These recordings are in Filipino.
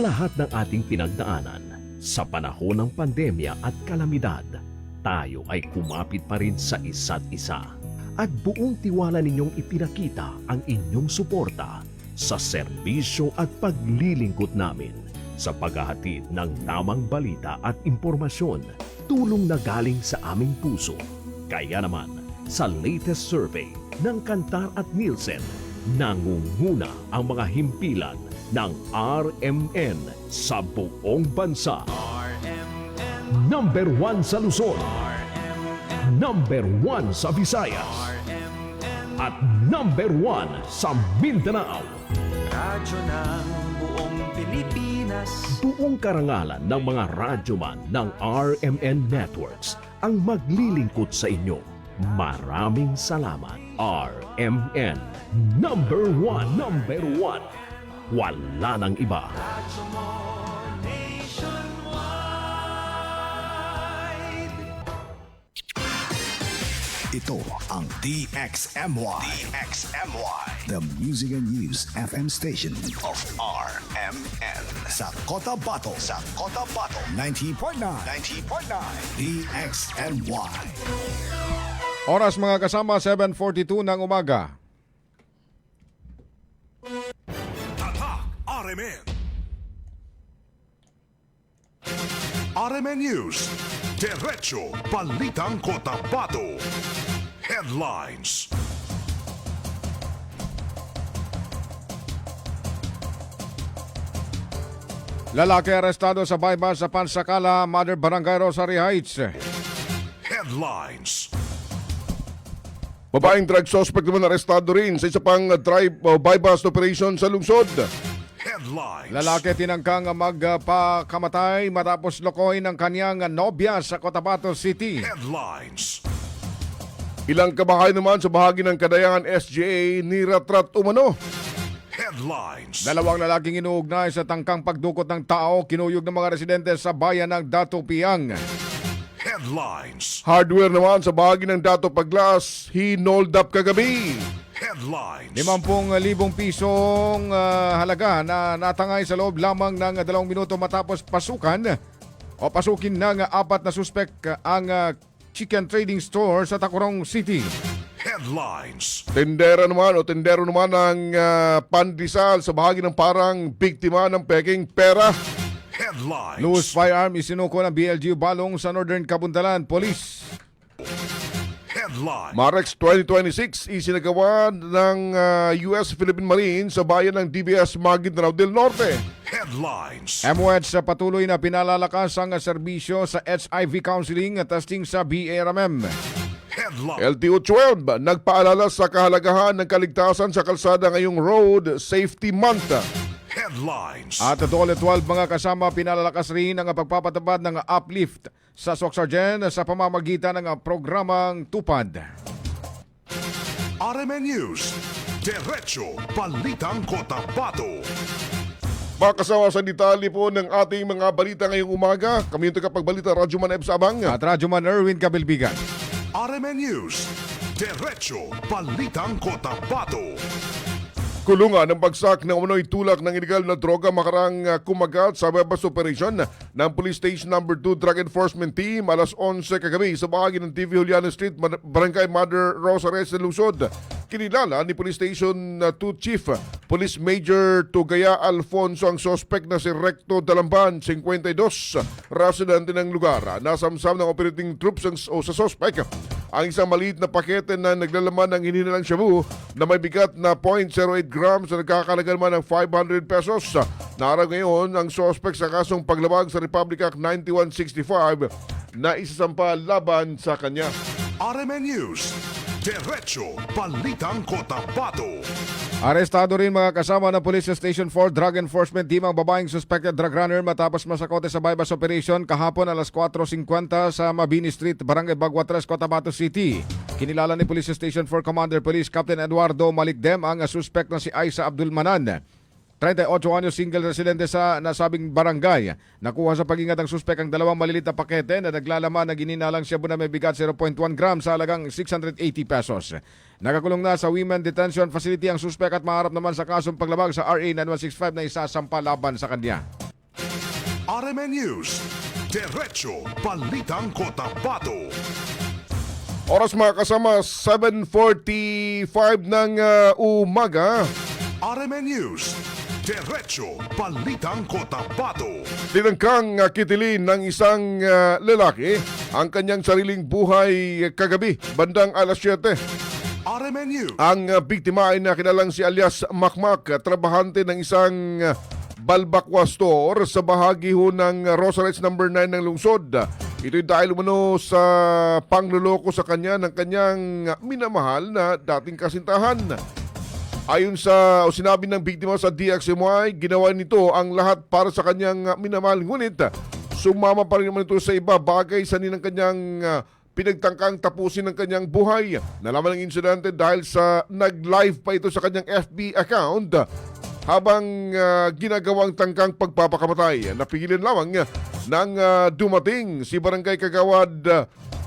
Sa lahat ng ating pinagdaanan, sa panahon ng pandemya at kalamidad, tayo ay kumapit pa rin sa isa't isa. At buong tiwala ninyong ipinakita ang inyong suporta sa serbisyo at paglilingkod namin sa paghahatid ng tamang balita at impormasyon, tulong na galing sa aming puso. Kaya naman, sa latest survey ng Kantar at Nielsen, nangunguna ang mga himpilan ng RMN sa buong bansa. Number 1 sa Luzon, Number 1 sa Visayas, at Number 1 sa Mindanao. Radyo ng buong Pilipinas. Buong karangalan ng mga radyoman ng RMN Networks ang maglilingkod sa inyo. Maraming salamat. RMN Number 1, Number 1. Wala nang iba. Radyo mo nationwide. Ito ang DXMY. The Music and News FM station of RMN. Sa Cotabato. 90.9. DXMY. Oras mga kasama, 7:42 ng umaga. Tatak RMN. RMN News. Diretso Balitang Cotabato. Headlines. Lalaki arestado sa bypass sa Pansakala, Mother Barangay Rosary Heights. Headlines. Babaeng drug suspect naman arestado rin sa isa pang bypass operation sa lungsod. Headlines. Lalaki tinangkang magpakamatay matapos lokohin ng kanyang nobya sa Cotabato City. Headlines. Ilang kabahay naman sa bahagi ng Kadayangan SGA niratrat umano. Headlines. Dalawang lalaking inuugnay sa tangkang pagdukot ng tao, kinuyog ng mga residente sa bayan ng Datupiang. Headlines. Hardware naman sa bahagi ng Dato Paglas, hinold up kagabi. Headlines. 50,000 pisong halaga na natangay sa loob lamang ng 2 minuto matapos pasukin ng 4 na suspek ang chicken trading store sa Tacurong City. Headlines. Tendero naman ang pandesal sa bahagi ng parang biktima ng peking pera. Headlines. Loose firearm isinuko ng BLGU Balong sa Northern Kabundalan Police. Headlines. Marex 2026 isinagawa ng US-Philippine Marines sa bayan ng DBS Maguindanao del Norte. Headlines. MWED sa patuloy na pinalalakas ang serbisyo sa HIV counseling at testing sa BARMM. Headlines. LTO 12 nagpaalala sa kahalagahan ng kaligtasan sa kalsada ngayong Road Safety Month. Headlines. At Dole 12 mga kasama, pinalalakas rin ang pagpapatupad ng uplift sa Soxargen sa pamamagitan ng programang Tupad. RMN News. Diretso Balitang Cotabato. Makasama sa detalye po ng ating mga balita ngayong umaga. Kami yung tagapagbalita, Radyoman Eb Sabang. At Radyoman Erwin Kabilbigan. RMN News. Diretso Balitang Cotabato. Kulungan ng bagsak ng umano'y tulak ng illegal na droga makarang kumagat sa bypass operation ng Police Station No. 2 Drug Enforcement Team alas 11 kagabi sa bahagi ng TV Juliana Street, Barangay Mother Rosary sa Lungsod. Kinilala ni Police Station 2 Chief Police Major Tugaya Alfonso ang sospek na si Recto Dalamban, 52, residente ng lugar. Nasamsam ng operating troops sa sospek ang isang maliit na pakete na naglalaman ng hininalang shabu na may bigat na 0.08 grams na nagkakalaga naman ng 500 pesos. Naharap ngayon ang sospek sa kasong paglabag sa Republic Act 9165 na isasampa laban sa kanya. RMN News. Diretso Balitang Cotabato. Arestado rin mga kasama ng Police Station 4 Drug Enforcement Team ang babaeng suspected drug runner matapos masakote sa bypass operation kahapon alas 4:50 sa Mabini Street, Barangay Baguatres, Cotabato City. Kinilala ni Police Station 4 Commander Police Captain Eduardo Malikdem ang suspect na si Aisa Abdul Manan. 38 anyos single residente sa nasabing barangay. Nakuha sa pag-ingat ng suspek ang 2 malilit na pakete na naglalaman na gininalang shabu na may bigat 0.1 grams sa halagang 680 pesos. Nakakulong na sa Women Detention Facility ang suspek at maharap naman sa kasong paglabag sa RA 9165 na isasampa laban sa kanya. RMN News. Diretso Balitang Cotabato. Oras mga kasama, 7:45 ng umaga. RMN News. Diretso Balitang Cotabato. Tinangkang kitilin ng isang lalaki ang kanyang sariling buhay kagabi, bandang alas 7. RMN News. Ang biktima ay nakilalang si alias Makmak, trabahante ng isang Balbakwa store sa bahagi ho ng Rosales number 9 ng lungsod. Ito'y dahil umano sa pangluloko sa kanya ng kanyang minamahal na dating kasintahan. Ayon sa sinabi ng biktima sa DXMY, ginawa nito ang lahat para sa kanyang minamahal. Ngunit sumama pa rin naman ito sa iba bagay sa nilang kanyang pinagtangkang tapusin ng kanyang buhay. Nalaman ng insidente dahil sa nag-live pa ito sa kanyang FB account habang ginagawang tangkang pagpapakamatay. Napigilan lamang ng dumating si Barangay Kagawad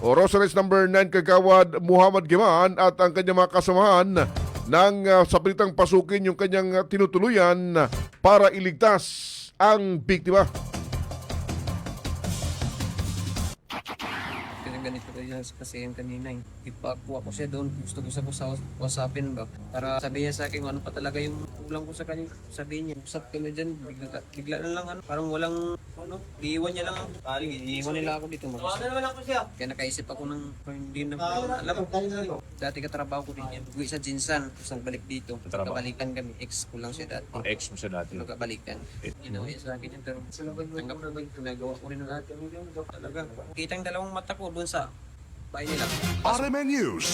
o Rosales number 9 Kagawad Muhammad Giman at ang kanyang mga kasamahan nang sa pilitang pasukin yung kanyang tinutuluyan para iligtas ang biktima. Ganito kayo kasi yung kanina ipakuha ko siya doon, gusto ko sa WhatsAppin ba para sabihin niya sa akin ano pa talaga yung kulang ko sa kanya, sabihin niya usap ka na dyan, bigla na lang parang walang iiwan niya lang ako, iiwan nila ako dito kaya nakaisip ako ng hindi na alam mo, dati katrabaho ko din yan, uwi sa Jinsan, tapos nagbalik dito, nagkabalikan kami, ex ko lang siya dati, Ex mo siya dati. nagkabalikan, ginawa niya sa akin yan, pero tanggap na ba, ginagawa ko rin na natin talaga, kitang dalawang mata ko doon sa bahay nila. RMN News.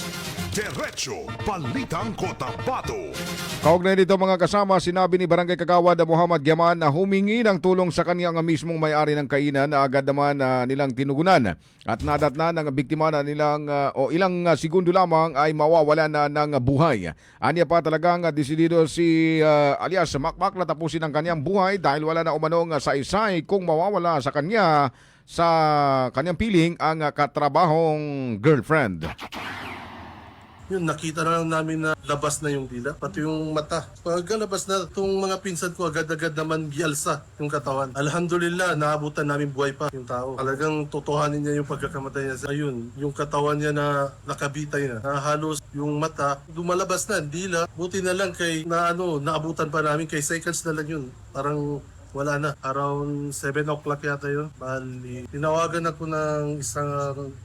Diretso Balitang Cotabato. Kaugnay dito mga kasama, sinabi ni Barangay Kagawad Muhammad Giman na humingi ng tulong sa kanyang mismong may-ari ng kainan na agad naman nilang tinugunan at nadatna ng biktima na nilang ilang segundo lamang ay mawawala na ng buhay. Anya pa talagang desidido si alias Makmak na tapusin ang kanyang buhay dahil wala na umanong saysay kung mawawala sa kanya sa kanyang piling ang katrabahong girlfriend. Yun, nakita na lang namin na labas na yung dila, pati yung mata. Pagkalabas na, itong mga pinsan ko agad-agad naman gialsa yung katawan. Alhamdulillah, naabutan namin buhay pa yung tao. Talagang totohanin niya yung pagkakamatay niya. Ayun, yung katawan niya na nakabitay na. Halos yung mata, dumalabas na, dila. Buti na lang kay naabutan pa namin, kay seconds na lang yun. Parang wala na. Around 7 o'clock yata yun. Bali, tinawagan ako ng isang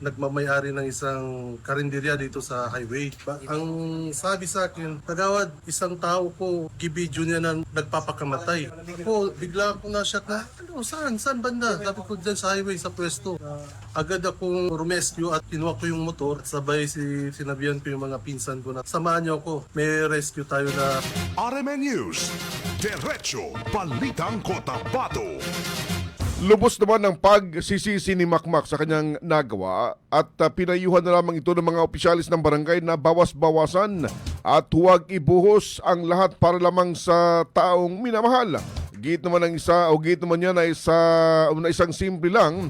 nagmamayari ng isang karinderya dito sa highway. Ang sabi sa akin, Kagawad, isang tao po, gibidyo niya na nagpapakamatay. Ako, bigla ako na-shock na, saan? Saan banda? Sabi ko dyan sa highway, sa pwesto. Agad akong rumescue at kinuha ko yung motor. Sabay sinabihan ko yung mga pinsan ko na, samahan niyo ako. May rescue tayo na. RMN News. Diretso Balitang Cotabato. Lubos naman ang pagsisisi ni Makmak sa kanyang nagawa at pinayuhan na lamang ito ng mga opisyalis ng barangay na bawas-bawasan at huwag ibuhos ang lahat para lamang sa taong minamahal. Git naman niya na isang simple lang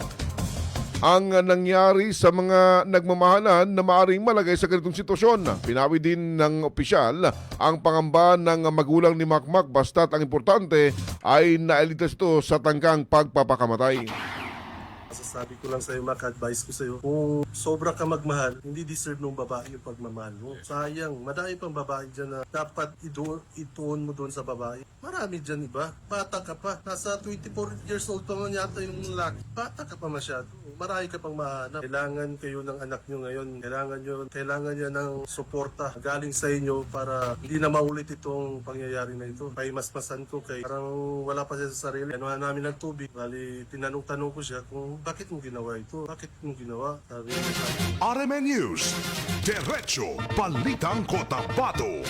ang nangyari sa mga nagmamahalan na maaring malagay sa ganitong sitwasyon. Pinawi din ng opisyal ang pangamba ng magulang ni Makmak basta't ang importante ay nailitas ito sa tangkang pagpapakamatay. Masasabi ko lang sa'yo, advice ko sa'yo, kung sobra ka magmahal, hindi deserve ng babae yung pagmamahal mo. Sayang, madami pang babae dyan na dapat ituon mo doon sa babae. Marami dyan iba. Bata ka pa. Nasa 24 years old pa man yata yung lalaki. Bata ka pa masyado. Marami ka pang mahanap. Kailangan kayo ng anak nyo ngayon. Kailangan niya ng suporta galing sa inyo para hindi na maulit itong pangyayari na ito. Kay masmasan ko, parang wala pa siya sa sarili. Anuhan namin ng tubig. Bali, tinanong-tanong ko siya kung bakit mo ginawa ito? Bakit mo ginawa? Sabi niya sa akin, RMN News. Diretso Balitang Cotabato.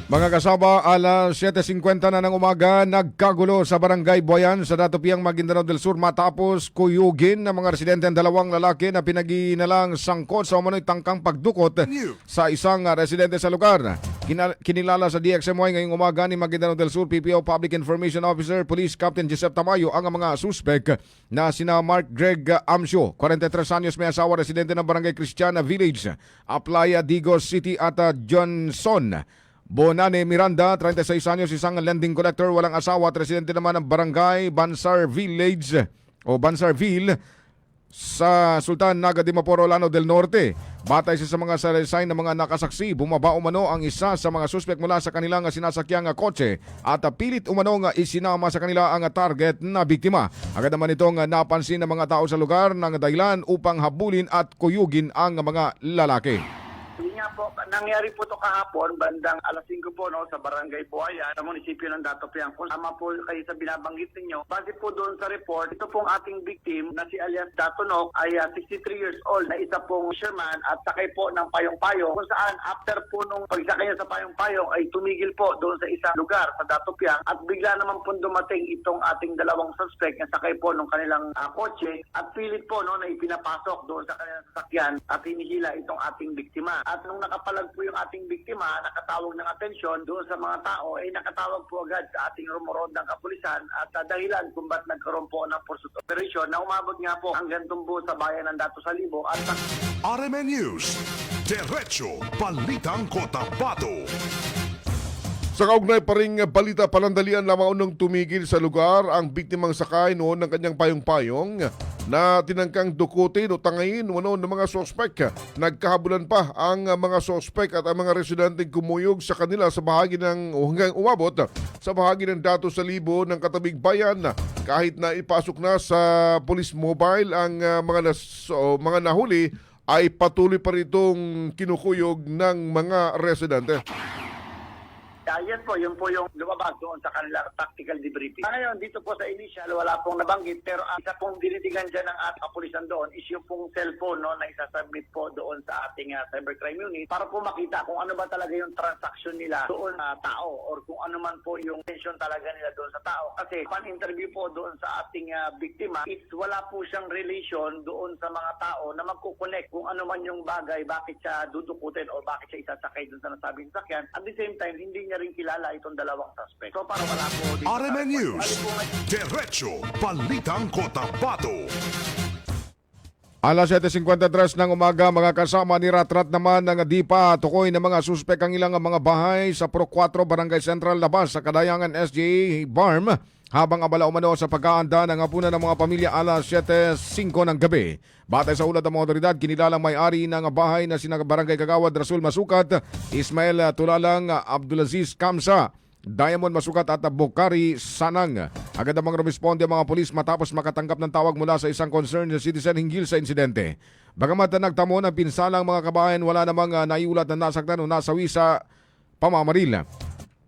Mga kasama, alas 7:50 na ng umaga, nagkagulo sa Barangay Boyan sa Datopiang, Maguindanao del Sur matapos kuyugin ng mga residente ang dalawang lalaki na pinaginalang sangkot sa umano'y tangkang pagdukot sa isang residente sa lugar. Kinilala sa DXMY ngayong umaga ni Maguindanao del Sur PPO Public Information Officer Police Captain Joseph Tamayo ang mga suspek na sina Mark Greg Amsio, 43 anyos, may asawa, residente ng Barangay Cristiana Village, Aplaya, Digos City at Johnson Bonane Miranda, 36 anyos, isang lending collector, walang asawa at residente naman ng barangay Bansar Village o Bansarville sa Sultan Naga de Maporo, Lano del Norte. Batay sa mga salaysay ng mga nakasaksi, bumaba umano ang isa sa mga suspek mula sa kanilang sinasakyang kotse at pilit umanong isinama sa kanila ang target na biktima. Agad naman itong napansin ng mga tao sa lugar ng dahilan upang habulin at kuyugin ang mga lalaki. Hindi nga po, nangyari po ito kahapon, bandang alas 5 po no, sa Barangay Buhaya, sa munisipyo ng Datopiang. Kung tama po kayo sa binabanggit ninyo, base po doon sa report, ito pong ating victim na si alias Datonok ay 63 years old na isa pong fisherman at sakay po ng payong-payong, kung saan after po nung pagsakay niya sa payong-payong ay tumigil po doon sa isang lugar sa Datopiang at bigla naman po dumating itong ating dalawang suspect na sakay po ng kanilang kotse at pilit po no, na ipinapasok doon sa kanilang sasakyan at hinihila itong ating biktima. At nung nakapalag po yung ating biktima, nakatawag ng atensyon doon sa mga tao, ay nakatawag po agad sa ating rumorondang kapulisan at dahilan kung ba't nagkaroon po ng pursuit operation na umabot nga po hanggang tumbo sa bayan ng Dato Salibo at RMN News, Diretso Balitang Cotabato. Sa kaugnay pa ring balita, panandalian lamang unang tumigil sa lugar ang biktimang sakay noon ng kanyang payong-payong na tinangkang dukutin o tangayin ng mga sospek. Nagkahabulan pa ang mga sospek at ang mga residenteng kumuyog sa kanila sa bahagi ng hanggang umabot sa bahagi ng Dato Salibo ng katabing bayan. Kahit na ipasok na sa police mobile ang mga nahuli, ay patuloy pa ritong kinukuyog ng mga residente. yan po, yun po yung lumabas doon sa kanilang tactical debriefing. Ngayon, dito po sa initial, wala pong nabanggit, pero ang isa pong dinitigan dyan ng ating kapulisan doon is yung pong cellphone no, na isasubmit po doon sa ating cybercrime unit para po makita kung ano ba talaga yung transaction nila doon sa tao or kung ano man po yung tension talaga nila doon sa tao. Kasi pan-interview po doon sa ating biktima, it's wala po siyang relation doon sa mga tao na magkukonek kung ano man yung bagay, bakit siya dudukutin o bakit siya isasakay doon sa nasabing sakyan. At the same time, hindi niya rin kilala itong dalawang suspect. So para wala po dito. RMN News, Diretso Balitang Cotabato. Alas 7:53 ng umaga, mga kasama, ni Ratrat naman ng DIPA tukoy ng mga suspek ang ilang mga bahay sa Pro 4 Barangay Central Labas sa Kadayangan SJ Barm habang abala umano sa pagkaanda ng hapunan ng mga pamilya alas 7:05 ng gabi. Batay sa ulat ng mga otoridad, kinilalang may-ari ng bahay na sina Barangay Kagawad Rasul Masukat, Ismail Tulalang, Abdulaziz Kamsa, Diamond Masukat at Bukari Sanang. Agad namang rumisponde ang mga pulis matapos makatanggap ng tawag mula sa isang concerned citizen hinggil sa insidente. Bagamat nagtamo ng pinsalang mga kabayan, wala namang naiulat na nasaktan o nasawi sa pamamaril.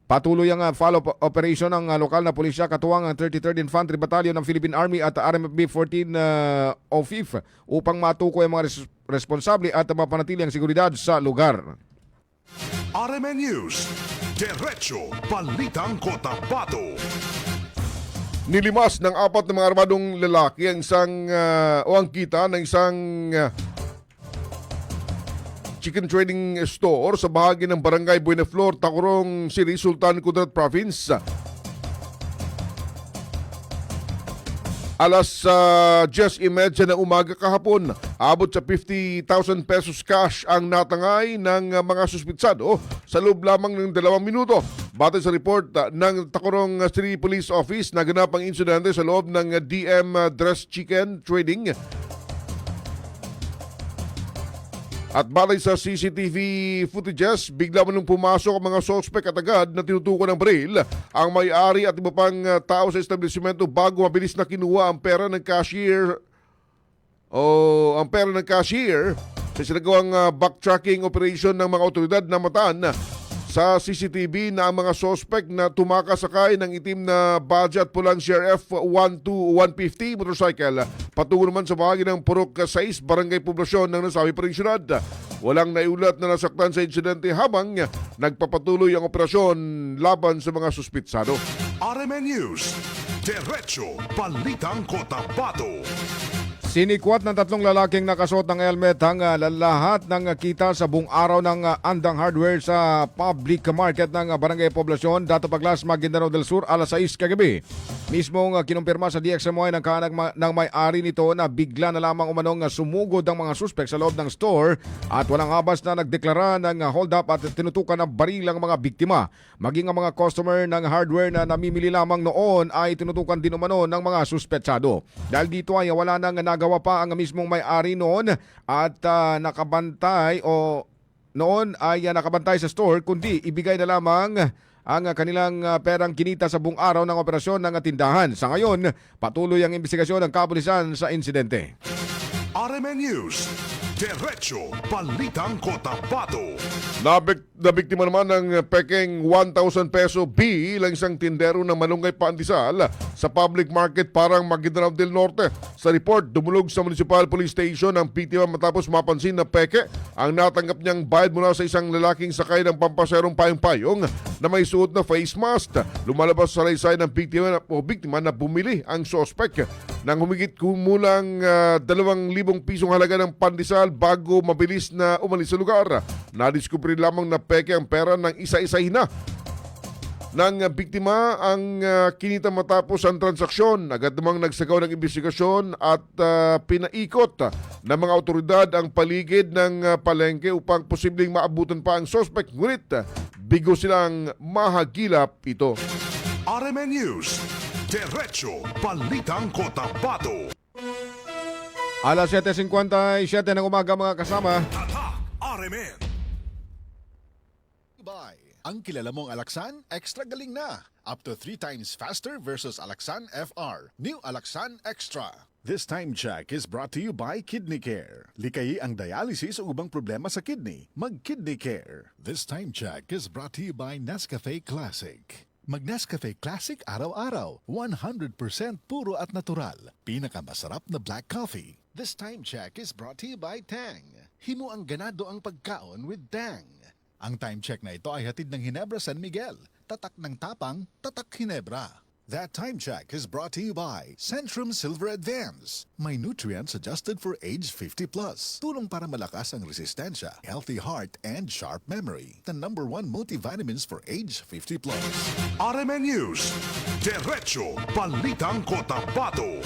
Patuloy ang follow-up operation ng lokal na pulisya katuwang ang 33rd Infantry Battalion ng Philippine Army at RMFB 14 OFIF upang matukoy ang mga responsable at mapanatili ang seguridad sa lugar. RMN News, Diretso Balitang Cotabato. Nilimas ng 4 na mga armadong lalaki ang isang ang kita ng isang chicken trading store sa bahagi ng Barangay Buenaflor, Tacurong City, Sultan Kudarat Province. Alas 10:30 ng umaga kahapon, abot sa 50,000 pesos cash ang natangay ng mga suspitsado sa loob lamang ng 2 minuto. Batay sa report ng Tacurong City Police Office, naganap ang insidente sa loob ng DM Dress Chicken Trading. At batay sa CCTV footages, bigla man nung pumasok ang mga suspect at agad na tinutukan ng baril ang may-ari at iba pang tao sa establishmento bago mabilis na kinuha ang pera ng cashier sa sinagawang backtracking operation ng mga otoridad na mataan sa CCTV na ang mga suspect na tumakasakay ng itim na Badge at pulang CRF 12150 motorcycle patungo naman sa bahagi ng Purok 6 Barangay Poblasyon ng nasabi pa rin syudad. Walang naiulat na nasaktan sa insidente habang nagpapatuloy ang operasyon laban sa mga suspitsado. RMN News, Diretso Balitang Cotabato. Sinikwat ng 3 lalaking nakasuot ng helmet ang lahat ng kita sa buong araw ng Andang Hardware sa public market ng Barangay Poblasyon, Dato Paglas, Maguindanao del Sur, alas 6 kagabi. Mismong kinumpirma sa DXMY ng kahanag ng may-ari nito na bigla na lamang umanong sumugod ang mga suspect sa loob ng store at walang habas na nagdeklara ng hold up at tinutukan ng baril ang mga biktima. Maging ang mga customer ng hardware na namimili lamang noon ay tinutukan din umano ng mga suspetsado. Dahil dito ay wala nang nagawa pa ang mismong may-ari noon at nakabantay sa store, kundi ibigay na lamang ang kanilang perang kinita sa buong araw ng operasyon ng tindahan. Sa ngayon, patuloy ang investigasyon ng kapulisan sa insidente. RMN News, Diretso Balitang Cotabato. Nabiktima naman ng peking 1,000 peso bill ang isang tindero ng malunggay pandesal sa public market parang Maguindanao del Norte. Sa report, dumulog sa Municipal Police Station ang biktima matapos mapansin na peke ang natanggap niyang bayad mula sa isang lalaking sakay ng pampaserong payong-payong na may suot na face mask. Lumalabas sa laysay ng biktima na bumili ang sospek nang humigit kumulang 2,000 pisong halaga ng pandesal bago mabilis na umalis sa lugar. Nadiskubre lamang na peke ang pera ng isa-isahin na ng biktima ang kinita matapos ang transaksyon. Agad namang nagsagawa ng investigasyon at pinaikot ng mga otoridad ang paligid ng palengke upang posibleng maabutan pa ang suspect. Ngunit bigo silang mahagilap ito. RMN News, Diretso Balitang Cotabato. Alas 7:57 ng umaga mga kasama. Tatak RMN. Bye. Ang kilala mong Alaxan, extra galing na. Up to 3 times faster versus Alaxan FR. New Alaxan Extra. This time check is brought to you by Kidney Care. Likayi ang dialysis o ubang problema sa kidney. Mag-Kidney Care. This time check is brought to you by Nescafe Classic. Mag-Nescafe Classic araw-araw. 100% puro at natural. Pinakamasarap na black coffee. This time check is brought to you by Tang. Himo ang ganado ang pagkaon with Tang. Ang time check na ito ay hatid ng Ginebra San Miguel. Tatak ng tapang, tatak Ginebra. That time check is brought to you by Centrum Silver Advance. May nutrients adjusted for age 50 plus. Tulong para malakas ang resistensya, healthy heart, and sharp memory. The #1 multivitamins for age 50 plus. RMN News, Diretso Balitang Cotabato.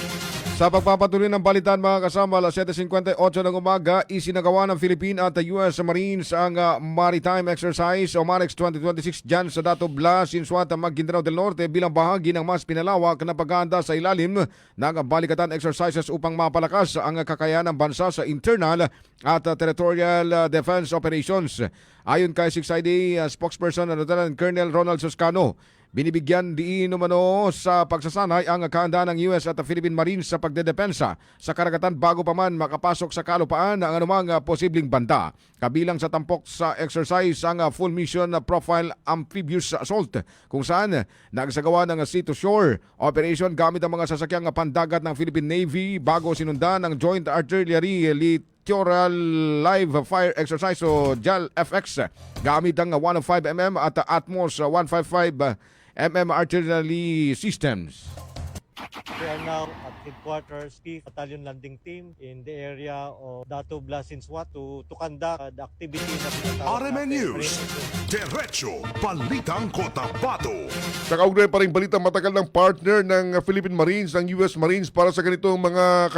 Sa pagpapatuloy ng balitan mga kasama, alas 7:58 ng umaga, isinagawa ng Philippine at US Marines ang Maritime Exercise o MAREX 2026 dyan sa Dato Blas, Sinsuat, Maguindanao del Norte bilang bahagi ng mas pinalawak na paghahanda sa ilalim ng balikatan exercises upang mapalakas ang kakayahan ng bansa sa internal at territorial defense operations. Ayon kay 6ID spokesperson Lieutenant Colonel Ronald Suscano, binibigyan diin umano sa pagsasanay ang kahandaan ng US at Philippine Marines sa pagdedepensa sa karagatan bago pa man makapasok sa kalupaan ang anumang posibleng banta. Kabilang sa tampok sa exercise ang full mission profile amphibious assault kung saan nagsagawa ng sea-to-shore operation gamit ang mga sasakyang pandagat ng Philippine Navy bago sinundan ng Joint Artillery Littoral Live Fire Exercise o JAL-FX gamit ang 105mm at Atmos 155mm artillery systems. We are now at headquarters, 5th Battalion Landing Team in the area of Dato Blas, Sinsuat to conduct the activity na pinatawag RMN natin. News, Diretso Balitang Cotabato. Sa kaugnay pa rin balita, matagal ng partner ng Philippine Marines ang US Marines para sa ganitong mga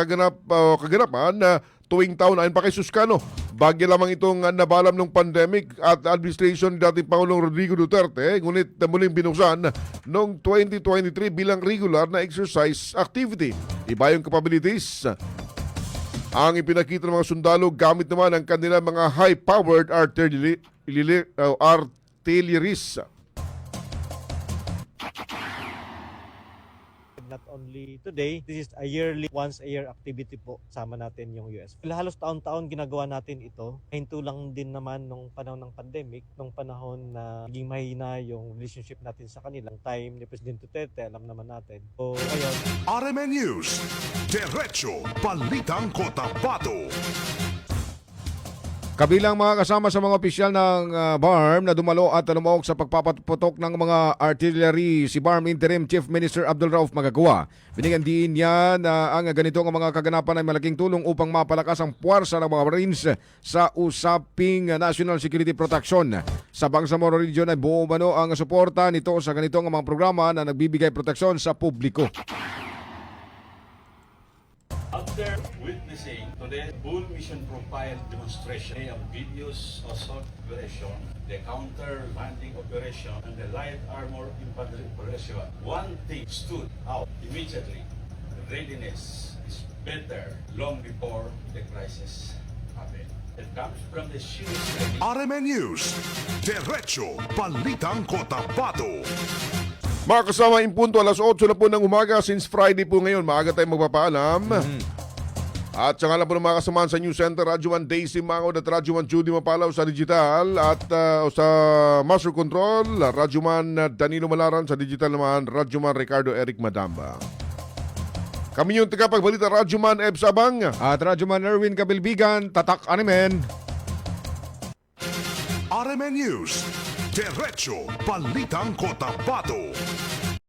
kaganapan na tuwing taon. Ayon pa kay Suscano, bagya lamang itong nabalam ng pandemic at administration ni dating Pangulong Rodrigo Duterte, ngunit muling binuksan noong 2023 bilang regular na exercise activity. Iba yung capabilities ang ipinakita ng mga sundalo gamit naman ang kanilang mga high-powered artilleries. Not only today, this is a yearly, once a year activity po. Sama natin yung US. Halos taon-taon ginagawa natin ito. Hinto lang din naman nung panahon ng pandemic, nung panahon na naging mahina yung relationship natin sa kanilang time ni President Duterte, alam naman natin. So, ngayon, RMN News, Diretso Balitang Cotabato. Kabilang mga kasama sa mga opisyal ng BARM na dumalo at lumuok sa pagpapaputok ng mga artillery si BARM Interim Chief Minister Abdul Rauf Magagua. Binigyan din niya na ang ganito ng mga kaganapan ay malaking tulong upang mapalakas ang puwersa ng mga Marines sa usaping national security protection. Sa Bangsamoro Region ay buo umano ang suporta nito sa ganitong mga programa na nagbibigay proteksyon sa publiko. After witnessing today's full mission profile demonstration of videos assault operation, the counter-landing operation, and the light armor infantry operation, one thing stood out immediately. Readiness is better long before the crisis happened. It comes from the serious training. RMN News, Diretso Balitang Cotabato. Mga kasama, impunto alas 8 na po ng umaga since Friday po ngayon. Maaga tayong magpapaalam. At sa ngalan po ng mga kasamahan sa News Center, Radyo 1 Daisy Mangod at Radyo 1 Judy Mapalaw sa digital. At sa Master Control, Radyo 1 Danilo Malaran, sa digital naman, Radyo 1 Ricardo Eric Madamba. Kami yung tagapagbalita, Radyo 1 Eb Sabang. At Radyo Man Erwin Kabilbigan, Tatak Animen. RMN News, Diretso Balitang Cotabato.